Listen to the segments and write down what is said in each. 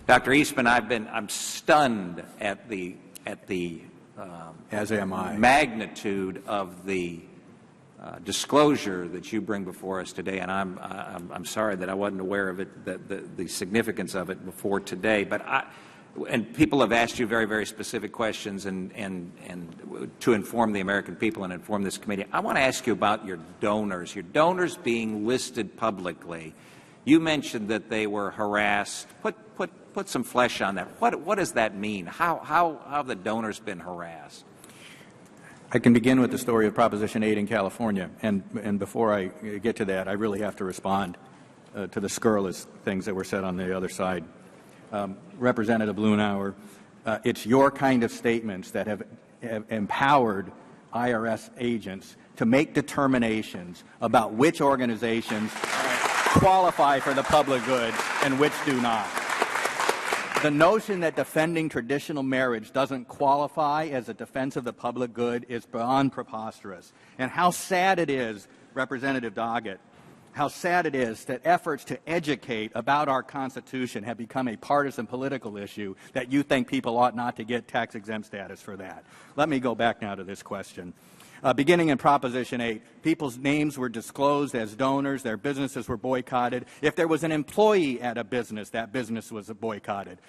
Dr. Eastman, I'm stunned at the as am I. magnitude of the disclosure that you bring before us today, and I'm sorry that I wasn't aware of it, the significance of it before today. But and people have asked you very, very specific questions and to inform the American people and inform this committee. I want to ask you about your donors being listed publicly. You mentioned that they were harassed. Put some flesh on that. What does that mean? How have the donors been harassed? I can begin with the story of Proposition 8 in California, and before I get to that, I really have to respond to the scurrilous things that were said on the other side. Representative Lunauer, it's your kind of statements that have empowered IRS agents to make determinations about which organizations qualify for the public good and which do not. The notion that defending traditional marriage doesn't qualify as a defense of the public good is beyond preposterous. And how sad it is, Representative Doggett, how sad it is that efforts to educate about our Constitution have become a partisan political issue, that you think people ought not to get tax-exempt status for that. Let me go back now to this question. Beginning in Proposition 8, people's names were disclosed as donors, their businesses were boycotted. If there was an employee at a business, that business was boycotted.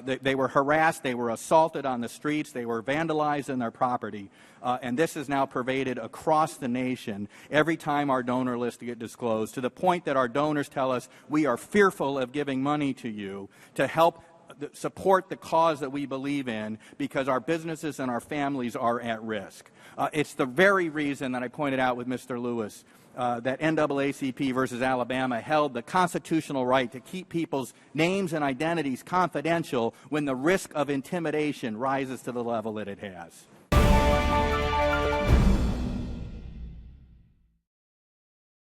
They were harassed, they were assaulted on the streets, they were vandalized in their property, and this is now pervaded across the nation every time our donor list gets disclosed, to the point that our donors tell us we are fearful of giving money to you to help support the cause that we believe in, because our businesses and our families are at risk. It's the very reason that I pointed out with Mr. Lewis that NAACP versus Alabama held the constitutional right to keep people's names and identities confidential when the risk of intimidation rises to the level that it has.